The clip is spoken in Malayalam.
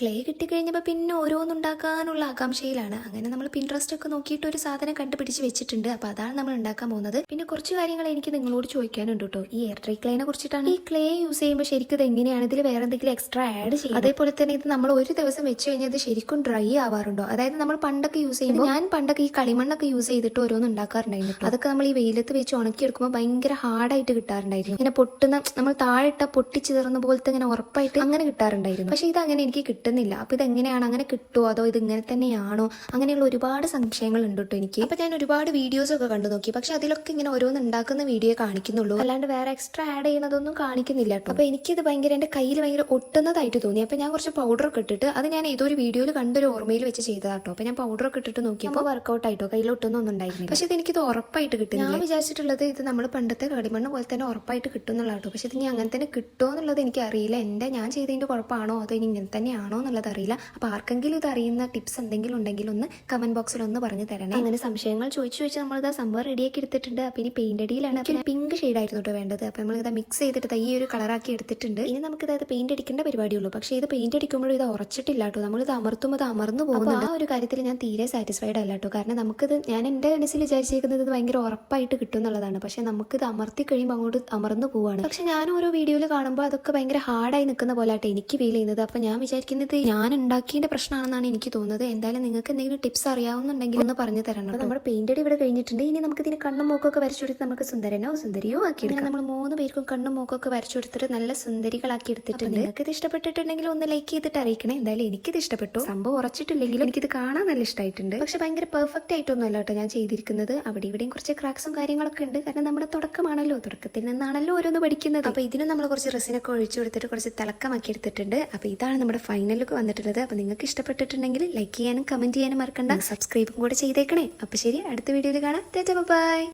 ക്ലേ കിട്ടിക്കഴിഞ്ഞപ്പോൾ പിന്നെ ഓരോന്നുണ്ടാക്കാനുള്ള ആകാംക്ഷയിലാണ്. അങ്ങനെ നമ്മൾ പിൻട്രസ്റ്റ് ഒക്കെ നോക്കിയിട്ട് ഒരു സാധനം കണ്ടുപിടിച്ച് വെച്ചിട്ടുണ്ട്. അപ്പോൾ അതാണ് നമ്മൾ ഉണ്ടാക്കാൻ പോകുന്നത്. പിന്നെ കുറച്ച് കാര്യങ്ങൾ എനിക്ക് നിങ്ങളോട് ചോദിക്കാനുണ്ട് കേട്ടോ. ഈ എയർ ഡ്രൈ ക്ലേനെ കുറിച്ചിട്ടാണ്. ഈ ക്ലേ യൂസ് ചെയ്യുമ്പോൾ ശരിക്കും ഇത് എങ്ങനെയാണ്, ഇതിൽ വേറെ എന്തെങ്കിലും എക്സ്ട്രാ ആഡ് ചെയ്യും? അതേപോലെ തന്നെ ഇത് നമ്മൾ ഒരു ദിവസം വെച്ച് കഴിഞ്ഞാൽ ഇത് ശരിക്കും ഡ്രൈ ആവാറുണ്ടോ? അതായത് നമ്മൾ പണ്ടൊക്കെ യൂസ് ചെയ്യുമ്പോൾ, ഞാൻ പണ്ടൊക്കെ ഈ കളിമണ്ണൊക്കെ യൂസ് ചെയ്തിട്ട് ഓരോന്ന് ഉണ്ടാക്കാറുണ്ടായിരുന്നു. അതൊക്കെ നമ്മൾ ഈ വെയിലത്ത് വെച്ച് ഉണക്കിയെടുക്കുമ്പോൾ ഭയങ്കര ഹാർഡായിട്ട് കിട്ടാറുണ്ടായിരുന്നു. ഇങ്ങനെ പൊട്ടുന്ന, നമ്മൾ താഴെട്ട പൊട്ടിച്ചിതറുന്ന പോലത്തെ ഇങ്ങനെ ഉറപ്പായിട്ട് അങ്ങനെ കിട്ടാറുണ്ടായിരുന്നു. പക്ഷേ ഇത് അങ്ങനെ എനിക്ക് കിട്ടുന്നില്ല. അപ്പൊ ഇത് എങ്ങനെയാണ്, അങ്ങനെ കിട്ടുമോ, അതോ ഇത് ഇങ്ങനെ തന്നെയാണോ? അങ്ങനെയുള്ള ഒരുപാട് സംശയങ്ങൾ ഉണ്ട് കേട്ടോ എനിക്ക്. അപ്പൊ ഞാൻ ഒരുപാട് വീഡിയോസ് ഒക്കെ കണ്ടു നോക്കി. പക്ഷെ അതിലൊക്കെ ഇങ്ങനെ ഓരോന്ന് ഉണ്ടാക്കുന്ന വീഡിയോ കാണിക്കുന്നുള്ളൂ, അല്ലാണ്ട് വേറെ എക്സ്ട്രാ ആഡ് ചെയ്യുന്നതൊന്നും കാണിക്കുന്നില്ല കേട്ടോ. അപ്പൊ എനിക്കിത് ഭയങ്കര എന്റെ കയ്യിൽ ഭയങ്കര ഒട്ടുന്നതായിട്ട് തോന്നി. അപ്പൊ ഞാൻ കുറച്ച് പൗഡർ ഒക്കെ ഇട്ടിട്ട്, അത് ഞാൻ ഏതൊരു വീഡിയോയിൽ കണ്ടൊരു ഓർമ്മയിൽ വെച്ച് ചെയ്തതാട്ടോ. അപ്പൊ ഞാൻ പൗഡർ ഒക്കെ ഇട്ടിട്ട് നോക്കിയപ്പോൾ വർക്കൗട്ട് ആയിട്ടോ, കയ്യിൽ ഒട്ടുന്നൊന്നും ഉണ്ടായിരുന്നില്ല. പക്ഷെ ഇത് എനിക്കിത് ഉറപ്പായിട്ട് കിട്ടും. ഞാൻ വിചാരിച്ചിട്ടുള്ളത് ഇത് നമ്മൾ പണ്ടത്തെ കളിമണ്ണ് പോലെ തന്നെ ഉറപ്പായിട്ട് കിട്ടുന്നുള്ള കേട്ടോ. പക്ഷെ ഇത് ഇനി അങ്ങനെ തന്നെ കിട്ടുമോ എന്നുള്ളത് എനിക്ക് അറിയില്ല. ഞാൻ ചെയ്തതിന്റെ കുഴപ്പമാണോ അതോ ഇനി ഇങ്ങനെ തന്നെയാണോ എന്നുള്ളത് അറിയില്ല. അപ്പൊ ആർക്കെങ്കിലും ഇത് അറിയുന്ന ടിപ്സ് എന്തെങ്കിലും ഉണ്ടെങ്കിൽ ഒന്ന് കമന്റ് ബോക്സിൽ ഒന്ന് പറഞ്ഞു തരണേ. അങ്ങനെ സംശയങ്ങൾ ചോദിച്ചു നമ്മളിത് സംഭവം റെഡിയാക്കി എടുത്തിട്ടുണ്ട്. അപ്പൊ ഇനി പെയിന്റ് അടിയിലാണ്. പിന്നെ പിങ്ക് ഷെയ്ഡ് ആയിരുന്നു കേട്ടോ വേണ്ടത്. അപ്പൊ നമ്മളിത് മിക്സ് ചെയ്തിട്ട് ഈ ഒരു കളറാക്കി എടുത്തിട്ടുണ്ട്. ഇനി നമുക്ക് ഇത് പെയിന്റ് അടിക്കേണ്ട പരിപാടിയുള്ളൂ. പക്ഷേ ഇത് പെയിന്റ് അടിക്കുമ്പോഴും ഇത് ഉറച്ചിട്ടില്ല കേട്ടോ. നമ്മളിത് അമർത്തുമ്പോൾ അത് അമർന്നു പോകുന്നുണ്ട്. ആ ഒരു കാര്യത്തിൽ ഞാൻ തീരെ സാറ്റിസ്ഫൈഡ് അല്ല കേട്ടോ. കാരണം നമുക്കിത്, ഞാൻ എന്റെ മനസ്സിൽ വിചാരിച്ചിരിക്കുന്നത് ഇത് ഭയങ്കര ഉറപ്പായിട്ട് കിട്ടും എന്നുള്ളതാണ്. പക്ഷെ നമുക്കിത് അമർത്തി കഴിയുമ്പോൾ അങ്ങോട്ട് അമർന്നു പോവാണ്. പക്ഷെ ഞാൻ ഓരോ വീഡിയോയിൽ കാണുമ്പോൾ അതൊക്കെ ഭയങ്കര ഹാർഡായി നിൽക്കുന്ന പോലെയായിട്ട് എനിക്ക് ഫീൽ ചെയ്യുന്നത്. അപ്പൊ ഞാൻ വിചാരിക്കുന്നത് ഞാൻ ഉണ്ടാക്കിയതിന്റെ പ്രശ്നമാണെന്നാണ് എനിക്ക് തോന്നുന്നത്. എന്തായാലും നിങ്ങൾക്ക് എന്തെങ്കിലും ടിപ്സ് അറിയാവുന്നുണ്ടെങ്കിൽ ഒന്ന് പറഞ്ഞു തരണം. നമ്മുടെ പെയിന്റ് അടി ഇവിടെ കഴിഞ്ഞിട്ടുണ്ട്. ഇനി നമുക്ക് ഇതിന് കണ്ണും മൂക്കൊക്കെ വരച്ചു കൊടുത്ത് നമുക്ക് സുന്ദരനോ സുന്ദരിയോ ആക്കി എടുക്കാം. നമ്മൾ 3 പേർക്കും കണ്ണും മൂക്കൊക്കെ വരച്ചു കൊടുത്തിട്ട് നല്ല സുന്ദരികളാക്കി എടുത്തിട്ടുണ്ട്. നിങ്ങൾക്ക് ഇത് ഇഷ്ടപ്പെട്ടിട്ടുണ്ടെങ്കിൽ ഒന്ന് ലൈക്ക് ചെയ്തിട്ട് അറിയിക്കണേ. എന്തായാലും എനിക്കിത് ഇഷ്ടപ്പെട്ടു. സംഭവം ഉറച്ചിട്ടില്ലെങ്കിലും എനിക്കിത് കാണാൻ നല്ല ഇഷ്ടമായിട്ടുണ്ട്. പക്ഷെ ഭയങ്കര പെർഫെക്റ്റ് ആയിട്ടൊന്നും അല്ല കേട്ടോ ഞാൻ ചെയ്തിരിക്കുന്നത്. അവിടെ ഇവിടെയും കുറച്ച് ക്രാക്സും കാര്യങ്ങളൊക്കെ ഉണ്ട്. കാരണം നമ്മുടെ തുടക്കമാണല്ലോ, തുടക്കത്തിൽ നിന്നാണല്ലോ ഓരോന്ന് പഠിക്കുന്നത്. അപ്പൊ ഇതിന് നമ്മൾ കുറച്ച് റെസിനൊക്കെ ഒഴിച്ചു കൊടുത്തിട്ട് കുറച്ച് തിളക്കമാക്കി എടുത്തിട്ടുണ്ട്. അപ്പൊ ഇതാണ് നമ്മുടെ ഫൈനൽ ലുക്ക് വന്നിട്ടുള്ളത്. അപ്പൊ നിങ്ങൾക്ക് ഇഷ്ടപ്പെട്ടിട്ടുണ്ടെങ്കിൽ ലൈക്ക് ചെയ്യാനും കമന്റ് ചെയ്യാനും മറക്കണ്ട. സബ്സ്ക്രൈബും കൂടെ ചെയ്തേക്കണേ. അപ്പൊ ശരി, അടുത്ത വീഡിയോയിൽ കാണാം. ബൈ.